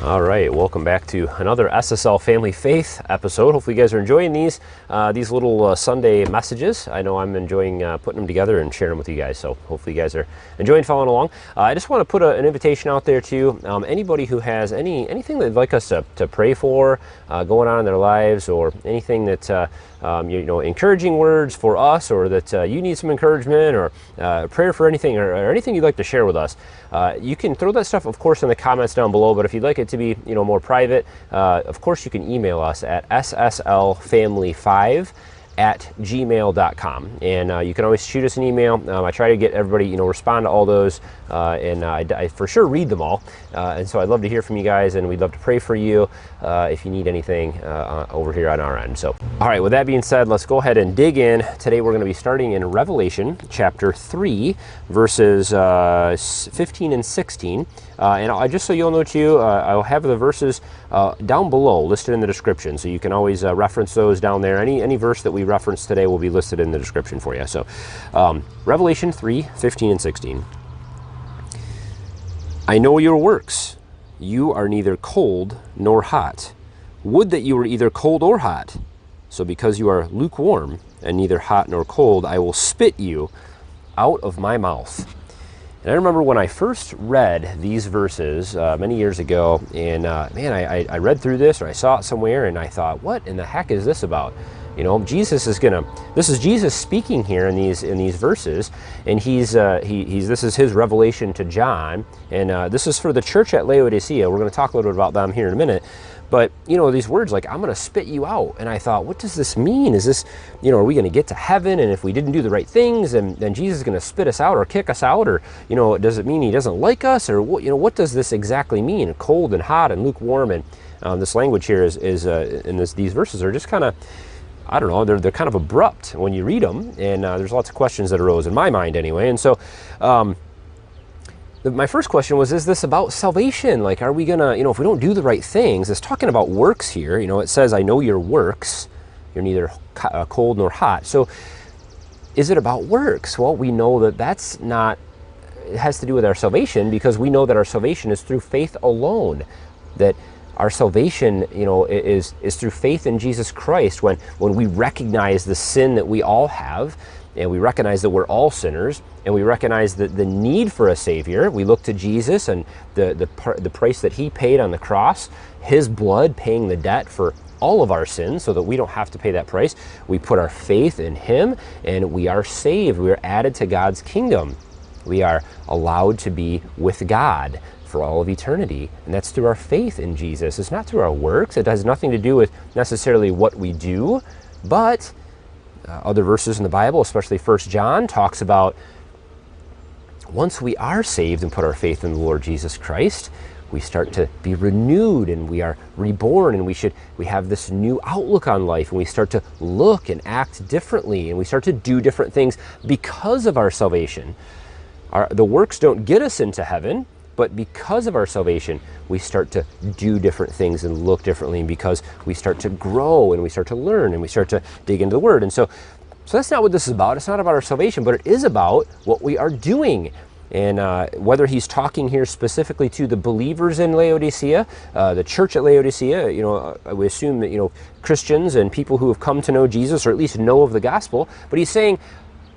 All right, welcome back to another SSL Family Faith episode. Hopefully you guys are enjoying these little Sunday messages. I know I'm enjoying putting them together and sharing them with you guys, so hopefully you guys are enjoying following along. I just want to put an invitation out there to anybody who has anything they'd like us to pray for going on in their lives, or anything that encouraging words for us, or that you need some encouragement, or prayer for anything, or anything you'd like to share with us. You can throw that stuff, of course, in the comments down below, but if you'd like it to be more private, of course you can email us at SSLFamily5@gmail.com, and you can always shoot us an email. I try to get everybody, respond to all those, and I for sure read them all, and so I'd love to hear from you guys, and we'd love to pray for you if you need anything over here on our end. So, all right, with that being said, let's go ahead and dig in. Today we're going to be starting in Revelation chapter 3, verses 15 and 16, and just so you'll know too, I'll have the verses down below listed in the description, so you can always reference those down there. Any verse that we reference today will be listed in the description for you. So Revelation 3, 15 and 16. I know your works. You are neither cold nor hot. Would that you were either cold or hot. So because you are lukewarm and neither hot nor cold, I will spit you out of my mouth. And I remember when I first read these verses many years ago, and I read through this, or I saw it somewhere, and I thought, what in the heck is this about? This is Jesus speaking here in these verses, and this is his revelation to John, and this is for the church at Laodicea. We're going to talk a little bit about them here in a minute. But, these words like, I'm going to spit you out. And I thought, what does this mean? Is this, are we going to get to heaven, and if we didn't do the right things, then Jesus is going to spit us out or kick us out? Or, does it mean he doesn't like us? Or, what does this exactly mean? Cold and hot and lukewarm. And this language here is in these verses are just kind of, I don't know, they're kind of abrupt when you read them. And there's lots of questions that arose in my mind anyway. And so, my first question was, is this about salvation? Like, are we going to, if we don't do the right things, it's talking about works here. It says, I know your works. You're neither cold nor hot. So is it about works? Well, we know that that's not, it has to do with our salvation, because we know that our salvation is through faith alone. That our salvation, is through faith in Jesus Christ. When we recognize the sin that we all have, and we recognize that we're all sinners, and we recognize the need for a Savior, we look to Jesus and the price that he paid on the cross, his blood paying the debt for all of our sins so that we don't have to pay that price. We put our faith in him, and we are saved. We are added to God's kingdom. We are allowed to be with God for all of eternity, and that's through our faith in Jesus. It's not through our works. It has nothing to do with necessarily what we do, but other verses in the Bible, especially 1 John, talks about once we are saved and put our faith in the Lord Jesus Christ, we start to be renewed, and we are reborn, and we have this new outlook on life, and we start to look and act differently, and we start to do different things because of our salvation. The works don't get us into heaven, but because of our salvation, we start to do different things and look differently, and because we start to grow, and we start to learn, and we start to dig into the Word. And so that's not what this is about. It's not about our salvation, but it is about what we are doing. And whether he's talking here specifically to the believers in Laodicea, the church at Laodicea, we assume that, Christians and people who have come to know Jesus, or at least know of the gospel, but he's saying,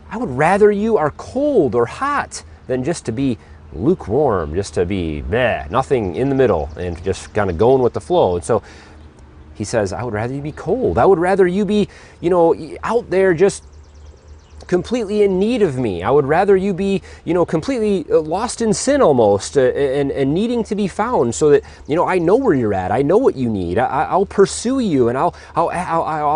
I would rather you are cold or hot than just to be lukewarm, just to be nothing in the middle and just kind of going with the flow. And so he says, I would rather you be cold. I would rather you be, out there just completely in need of me. I would rather you be, completely lost in sin almost, and needing to be found, so that, I know where you're at. I know what you need. I'll pursue you, and I'll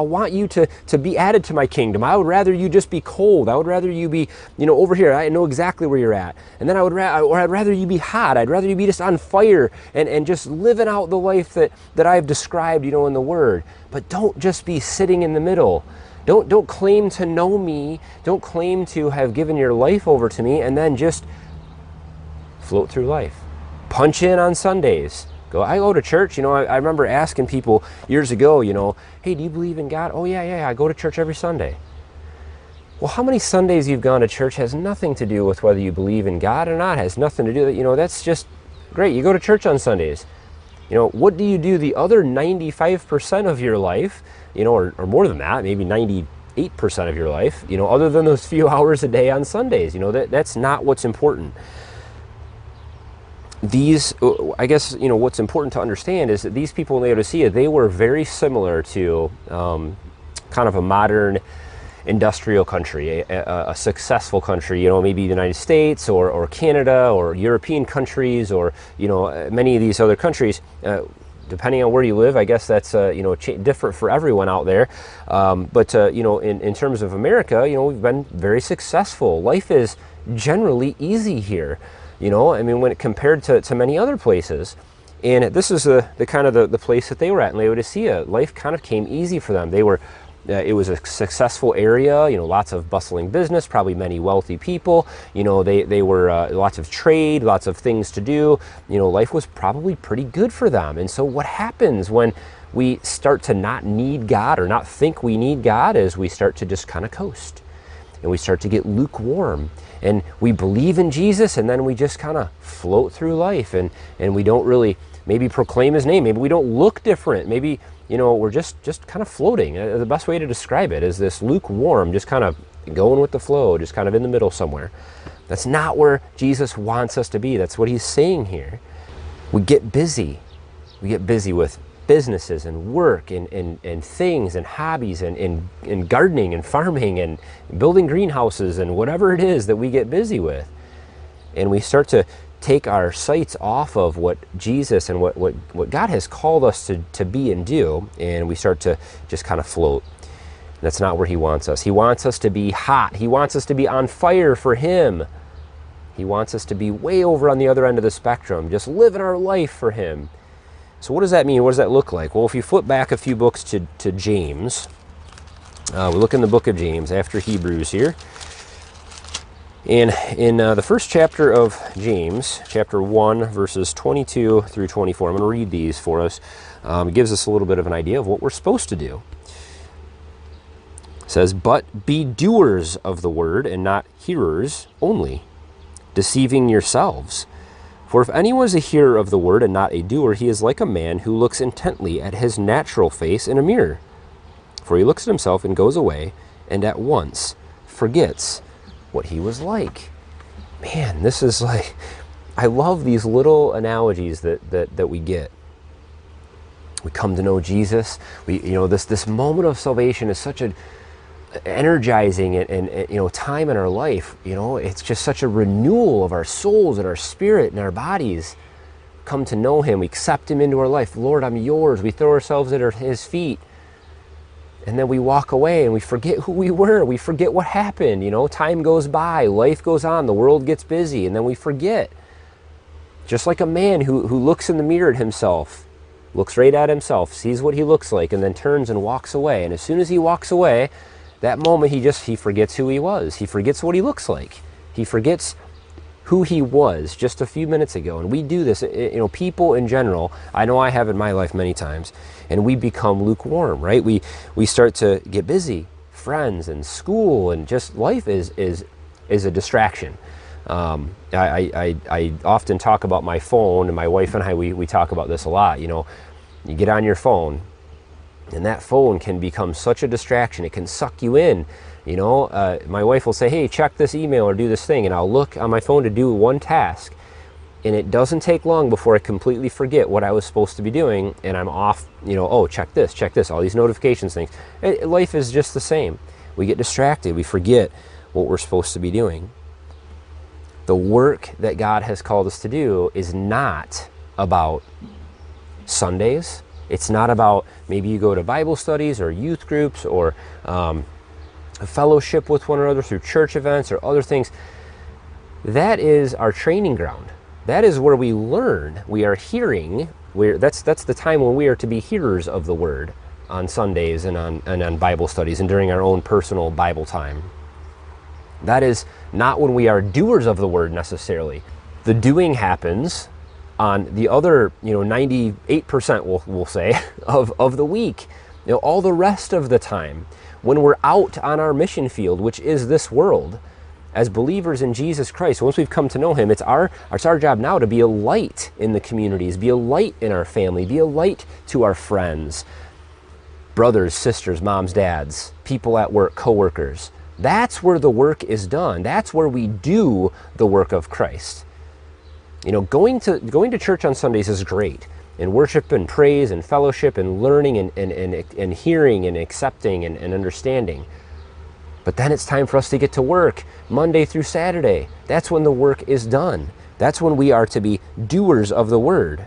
want you to be added to my kingdom. I would rather you just be cold. I would rather you be, over here. I know exactly where you're at. And then I'd rather you be hot. I'd rather you be just on fire and just living out the life that I've described, in the Word. But don't just be sitting in the middle. Don't claim to know me. Don't claim to have given your life over to me and then just float through life. Punch in on Sundays. I go to church. I remember asking people years ago, hey, do you believe in God? Oh, yeah, I go to church every Sunday. Well, how many Sundays you've gone to church has nothing to do with whether you believe in God or not. It has nothing to do with, that's just great. You go to church on Sundays. What do you do the other 95% of your life, or more than that, maybe 98% of your life, other than those few hours a day on Sundays? That's not what's important. I guess, what's important to understand is that these people in Laodicea, they were very similar to kind of a modern industrial country, a successful country, maybe the United States or Canada or European countries or, many of these other countries, depending on where you live. I guess that's, different for everyone out there. But in terms of America, we've been very successful. Life is generally easy here, when compared to many other places. And this is the kind of the place that they were at in Laodicea. Life kind of came easy for them. It was a successful area, lots of bustling business, probably many wealthy people. They were lots of trade, lots of things to do. Life was probably pretty good for them. And so what happens when we start to not need God or not think we need God is we start to just kind of coast. And we start to get lukewarm. And we believe in Jesus, and then we just kind of float through life. And we don't really maybe proclaim his name. Maybe we don't look different. Maybe we're just kind of floating. The best way to describe it is this lukewarm, just kind of going with the flow, just kind of in the middle somewhere. That's not where Jesus wants us to be. That's what he's saying here. We get busy. We get busy with businesses and work and things and hobbies and gardening and farming and building greenhouses and whatever it is that we get busy with. And we start to take our sights off of what Jesus and what God has called us to be and do, and we start to just kind of float. That's not where he wants us. He wants us to be hot. He wants us to be on fire for him. He wants us to be way over on the other end of the spectrum, just living our life for him. So what does that mean? What does that look like? Well, if you flip back a few books to James, we look in the book of James after Hebrews here. And in the first chapter of James, chapter 1, verses 22 through 24, I'm going to read these for us. It gives us a little bit of an idea of what we're supposed to do. It says, "But be doers of the word and not hearers only, deceiving yourselves. For if anyone is a hearer of the word and not a doer, he is like a man who looks intently at his natural face in a mirror. For he looks at himself and goes away and at once forgets what he was like." Man, this is like, I love these little analogies that we get. We come to know Jesus. This moment of salvation is such an energizing and time in our life. It's just such a renewal of our souls and our spirit and our bodies. Come to know him. We accept him into our life. Lord, I'm yours. We throw ourselves at his feet. And then we walk away and we forget who we were. We forget what happened. Time goes by, life goes on, the world gets busy, and then we forget. Just like a man who looks in the mirror at himself, looks right at himself, sees what he looks like, and then turns and walks away. And as soon as he walks away, that moment he forgets who he was. He forgets what he looks like. He forgets who he was just a few minutes ago. And we do this, people in general, I know I have in my life many times, and we become lukewarm, right? We start to get busy, friends and school, and just life is a distraction. I often talk about my phone, and my wife and I, we talk about this a lot. You get on your phone, and that phone can become such a distraction. It can suck you in. My wife will say, "Hey, check this email or do this thing," and I'll look on my phone to do one task, and it doesn't take long before I completely forget what I was supposed to be doing, and I'm off, oh, check this, all these notifications things. Life is just the same. We get distracted. We forget what we're supposed to be doing. The work that God has called us to do is not about Sundays. It's not about maybe you go to Bible studies or youth groups or a fellowship with one another through church events or other things. That is our training ground. That is where we learn. We are hearing. That's the time when we are to be hearers of the word on Sundays and on Bible studies and during our own personal Bible time. That is not when we are doers of the word necessarily. The doing happens on the other 98%, we'll say, of the week. All the rest of the time, when we're out on our mission field, which is this world, as believers in Jesus Christ, once we've come to know him, it's our job now to be a light in the communities, be a light in our family, be a light to our friends, brothers, sisters, moms, dads, people at work, coworkers. That's where the work is done. That's where we do the work of Christ. You know, going to church on Sundays is great, and worship and praise and fellowship and learning and hearing and accepting and understanding. But then it's time for us to get to work Monday through Saturday. That's when the work is done. That's when we are to be doers of the word.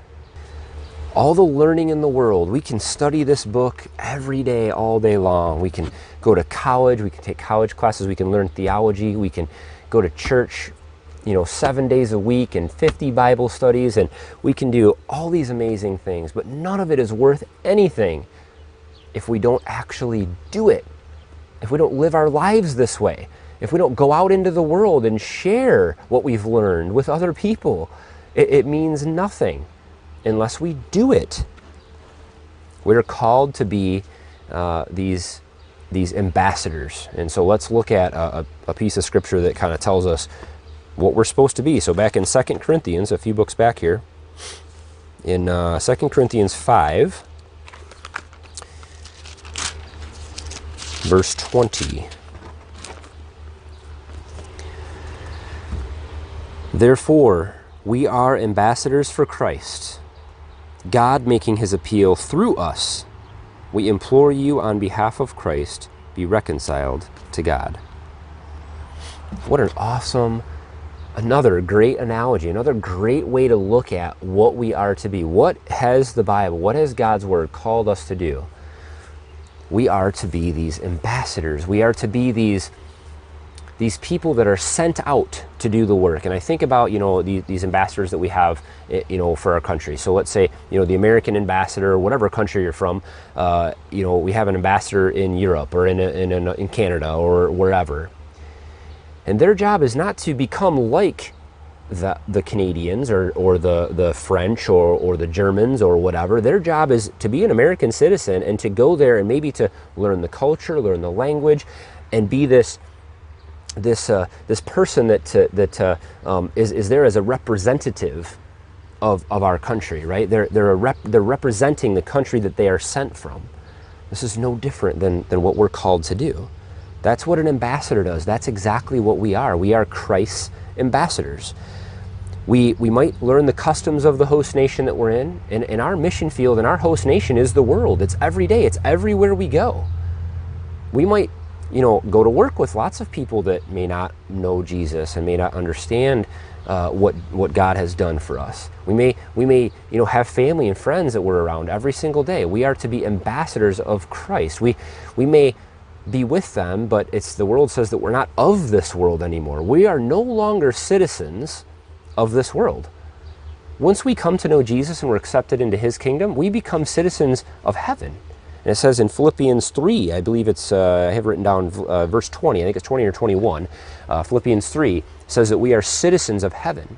All the learning in the world, we can study this book every day, all day long. We can go to college, we can take college classes, we can learn theology, we can go to church, 7 days a week and 50 Bible studies, and we can do all these amazing things, but none of it is worth anything if we don't actually do it, if we don't live our lives this way, if we don't go out into the world and share what we've learned with other people. It means nothing unless we do it. We're called to be these ambassadors. And so let's look at a piece of scripture that kind of tells us what we're supposed to be. So back in 2 Corinthians, a few books back here, in 2 Corinthians 5, verse 20. Therefore, we are ambassadors for Christ, God making his appeal through us. We implore you on behalf of Christ, be reconciled to God. What an awesome, another great analogy, another great way to look at what we are to be. What has the Bible, what has God's word called us to do? We are to be these ambassadors. We are to be these people that are sent out to do the work. And I think about, these ambassadors that we have, for our country. So let's say, the American ambassador, whatever country you're from, we have an ambassador in Europe or in Canada or wherever. And their job is not to become like the Canadians or the French or the Germans or whatever. Their job is to be an American citizen and to go there and maybe to learn the culture, learn the language, and be this person that is there as a representative of our country, right? They're representing the country that they are sent from. This is no different than what we're called to do. That's what an ambassador does. That's exactly what we are. We are Christ's ambassadors. We might learn the customs of the host nation that we're in, and our mission field and our host nation is the world. It's every day. It's everywhere we go. We might go to work with lots of people that may not know Jesus and may not understand what God has done for us. We may have family and friends that we're around every single day. We are to be ambassadors of Christ. We may be with them, but the world says that we're not of this world anymore. We are no longer citizens of this world. Once we come to know Jesus and we're accepted into his kingdom, we become citizens of heaven. And it says in Philippians 3, I believe it's, I have written down verse 20, I think it's 20 or 21. Philippians 3 says that we are citizens of heaven.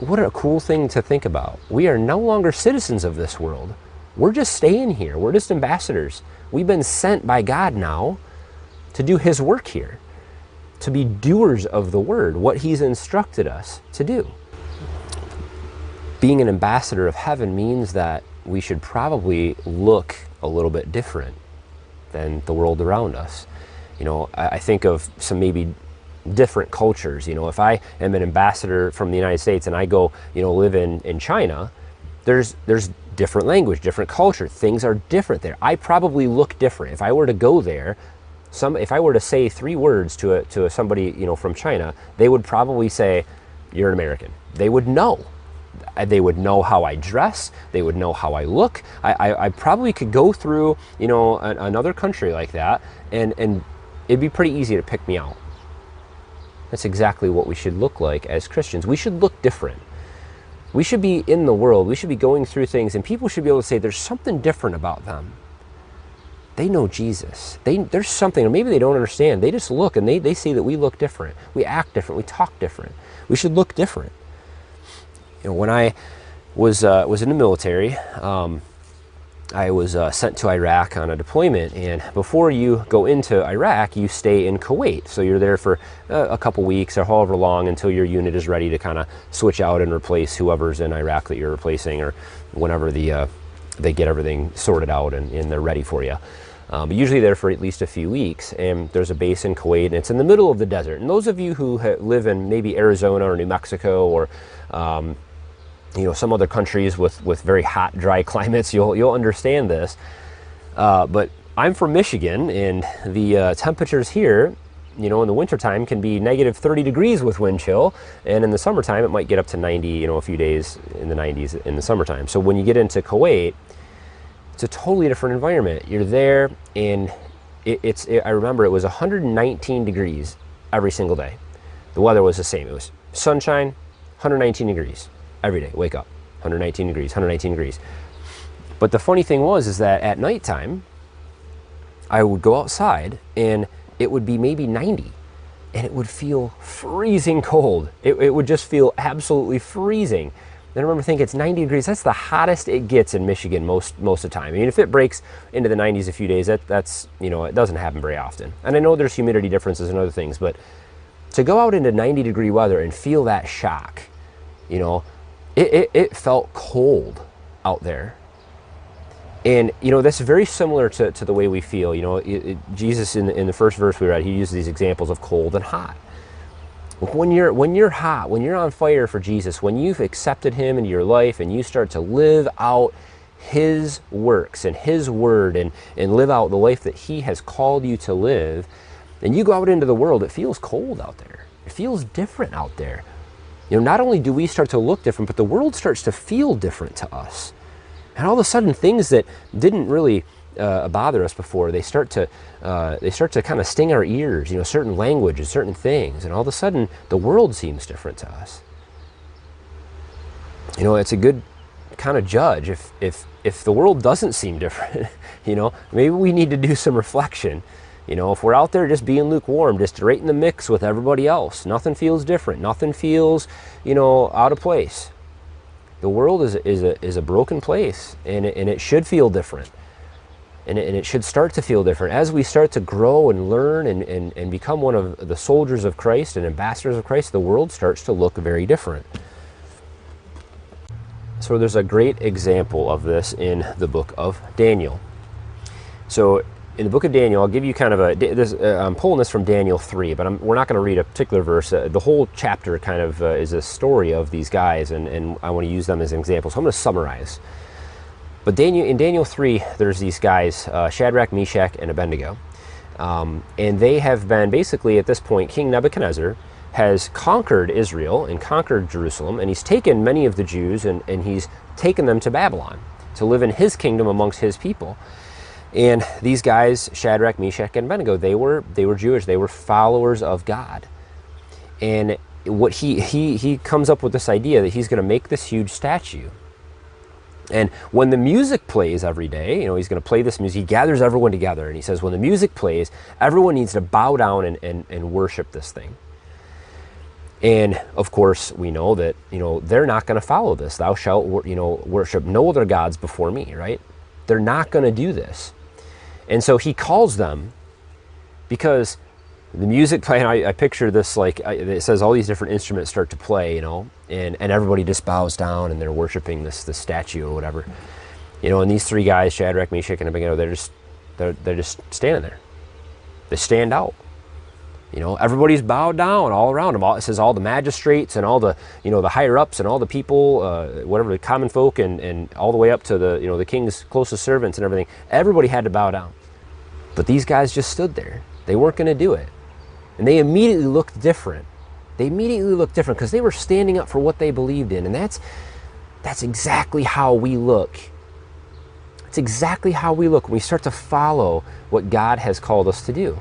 What a cool thing to think about. We are no longer citizens of this world. We're just staying here. We're just ambassadors. We've been sent by God now to do his work here, to be doers of the word, what he's instructed us to do. Being an ambassador of heaven means that we should probably look a little bit different than the world around us. I think of some maybe different cultures. If I am an ambassador from the United States and I go, live in China, there's different language, different culture. Things are different there. I probably look different. If I were to go there, if I were to say 3 words to somebody, from China, they would probably say, "You're an American." They would know. They would know how I dress. They would know how I look. I probably could go through, another country like that, and it'd be pretty easy to pick me out. That's exactly what we should look like as Christians. We should look different. We should be in the world. We should be going through things, and people should be able to say there's something different about them. They know Jesus. There's something, or maybe they don't understand. They just look, and they see that we look different. We act different. We talk different. We should look different. When I was in the military, I was sent to Iraq on a deployment, and before you go into Iraq, you stay in Kuwait. So you're there for a couple weeks or however long until your unit is ready to kind of switch out and replace whoever's in Iraq that you're replacing, or whenever they get everything sorted out and they're ready for you. But usually there for at least a few weeks, and there's a base in Kuwait, and it's in the middle of the desert. And those of you who live in maybe Arizona or New Mexico or some other countries with very hot, dry climates, you'll understand this. But I'm from Michigan, and the temperatures here, in the wintertime can be negative 30 degrees with wind chill, and in the summertime it might get up to 90, a few days in the 90s in the summertime. So when you get into Kuwait, it's a totally different environment. You're there, and I remember it was 119 degrees every single day. The weather was the same. It was sunshine, 119 degrees. Every day, wake up, 119 degrees, 119 degrees. But the funny thing is that at nighttime, I would go outside and it would be maybe 90, and it would feel freezing cold. It would just feel absolutely freezing. Then I remember thinking, it's 90 degrees. That's the hottest it gets in Michigan most of the time. I mean, if it breaks into the 90s a few days, that's it doesn't happen very often. And I know there's humidity differences and other things, but to go out into 90-degree weather and feel that shock, it felt cold out there. And, that's very similar to the way we feel. Jesus, in the first verse we read, he used these examples of cold and hot. When you're hot, when you're on fire for Jesus, when you've accepted him into your life and you start to live out his works and his word and live out the life that he has called you to live, and you go out into the world, it feels cold out there. It feels different out there. Not only do we start to look different, but the world starts to feel different to us. And all of a sudden, things that didn't really bother us before, they start to kind of sting our ears. Certain language and certain things, and all of a sudden, the world seems different to us. It's a good kind of judge if the world doesn't seem different. Maybe we need to do some reflection. If we're out there just being lukewarm, just right in the mix with everybody else, nothing feels different, nothing feels, out of place. The world is a broken place, and it should feel different. And it should start to feel different. As we start to grow and learn and become one of the soldiers of Christ and ambassadors of Christ, the world starts to look very different. So there's a great example of this in the book of Daniel. So in the book of Daniel, I'll give you kind of I'm pulling this from Daniel 3, but we're not going to read a particular verse. The whole chapter kind of is a story of these guys, and I want to use them as an example. So I'm going to summarize. But in Daniel 3, there's these guys, Shadrach, Meshach, and Abednego. And they have been, basically at this point, King Nebuchadnezzar has conquered Israel and conquered Jerusalem, and he's taken many of the Jews and he's taken them to Babylon to live in his kingdom amongst his people. And these guys, Shadrach, Meshach, and Abednego, they were Jewish. They were followers of God. And what he comes up with this idea that he's going to make this huge statue. And when the music plays every day, he's going to play this music. He gathers everyone together, and he says, when the music plays, everyone needs to bow down and worship this thing. And of course, we know that they're not going to follow this. Thou shalt worship no other gods before me. Right? They're not going to do this. And so he calls them, because the music playing, I picture this like, it says all these different instruments start to play, and everybody just bows down and they're worshiping this statue or whatever. And these three guys, Shadrach, Meshach, and Abednego, they're just standing there. They stand out. Everybody's bowed down all around them. It says all the magistrates and all the, the higher ups and all the people, whatever, the common folk, and all the way up to the, the king's closest servants and everything. Everybody had to bow down. But these guys just stood there. They weren't going to do it. And they immediately looked different. They immediately looked different because they were standing up for what they believed in. And that's exactly how we look. It's exactly how we look when we start to follow what God has called us to do.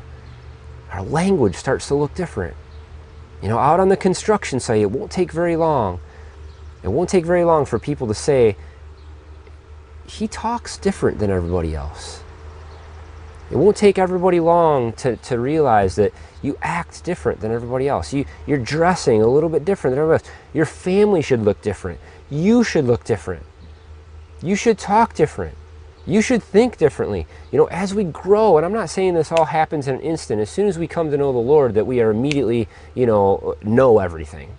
Our language starts to look different. Out on the construction site, it won't take very long. It won't take very long for people to say, he talks different than everybody else. It won't take everybody long to realize that you act different than everybody else. You're dressing a little bit different than everybody else. Your family should look different. You should look different. You should talk different. You should think differently. As we grow, and I'm not saying this all happens in an instant, as soon as we come to know the Lord that we are immediately, know everything.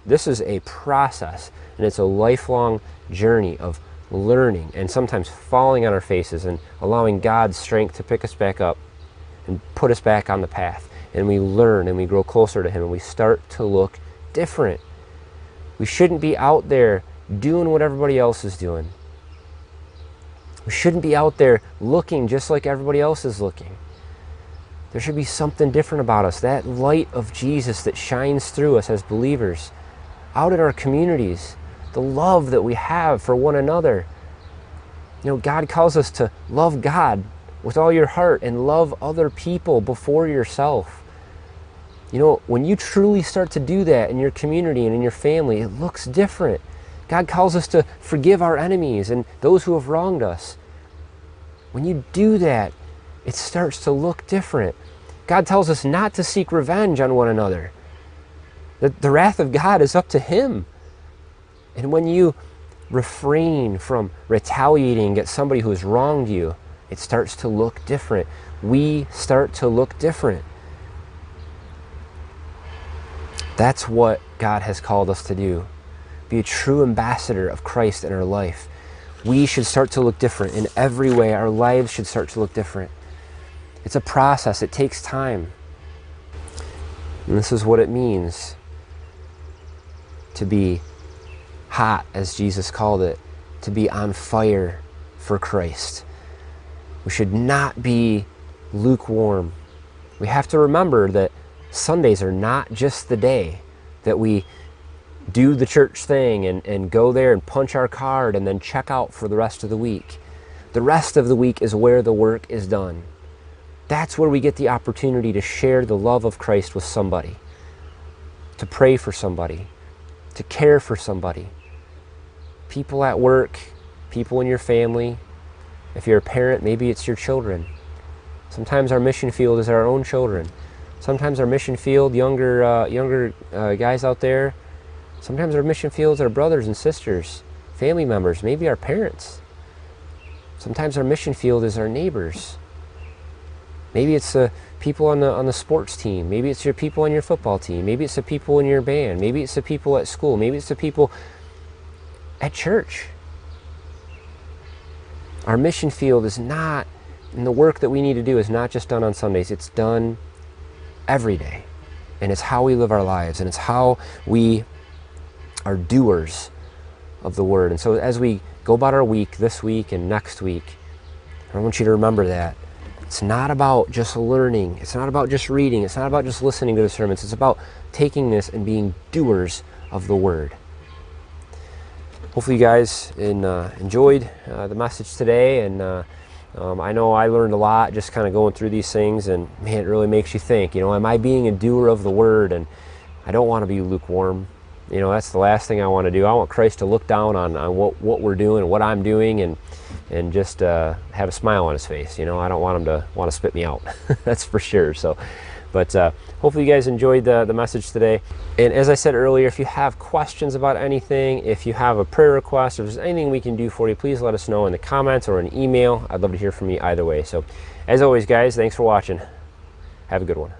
This is a process, and it's a lifelong journey of learning and sometimes falling on our faces and allowing God's strength to pick us back up and put us back on the path. And we learn and we grow closer to Him and we start to look different. We shouldn't be out there doing what everybody else is doing. We shouldn't be out there looking just like everybody else is looking. There should be something different about us. That light of Jesus that shines through us as believers, out in our communities, the love that we have for one another. God calls us to love God with all your heart and love other people before yourself. When you truly start to do that in your community and in your family, it looks different. God calls us to forgive our enemies and those who have wronged us. When you do that, it starts to look different. God tells us not to seek revenge on one another. The wrath of God is up to Him. And when you refrain from retaliating against somebody who has wronged you, it starts to look different. We start to look different. That's what God has called us to do. Be a true ambassador of Christ in our life. We should start to look different in every way. Our lives should start to look different. It's a process. It takes time. And this is what it means to be hot, as Jesus called it, to be on fire for Christ. We should not be lukewarm. We have to remember that Sundays are not just the day that we do the church thing and go there and punch our card and then check out for the rest of the week. The rest of the week is where the work is done. That's where we get the opportunity to share the love of Christ with somebody, to pray for somebody, to care for somebody. People at work, people in your family. If you're a parent, maybe it's your children. Sometimes our mission field is our own children. Sometimes our mission field, younger guys out there, sometimes our mission fields are brothers and sisters, family members, maybe our parents. Sometimes our mission field is our neighbors. Maybe it's the people on the sports team. Maybe it's your people on your football team. Maybe it's the people in your band. Maybe it's the people at school. Maybe it's the people at church. Our mission field is not, and the work that we need to do is not just done on Sundays. It's done every day. And it's how we live our lives. And it's how we are doers of the Word. And so as we go about our week, this week and next week, I want you to remember that. It's not about just learning. It's not about just reading. It's not about just listening to the sermons. It's about taking this and being doers of the Word. Hopefully you guys enjoyed the message today. And I know I learned a lot just kind of going through these things. And man, it really makes you think, am I being a doer of the Word? And I don't want to be lukewarm. That's the last thing I want to do. I want Christ to look down on what we're doing and what I'm doing and just have a smile on His face. I don't want Him to want to spit me out. That's for sure. So, but hopefully you guys enjoyed the message today. And as I said earlier, if you have questions about anything, if you have a prayer request, if there's anything we can do for you, please let us know in the comments or an email. I'd love to hear from you either way. So as always, guys, thanks for watching. Have a good one.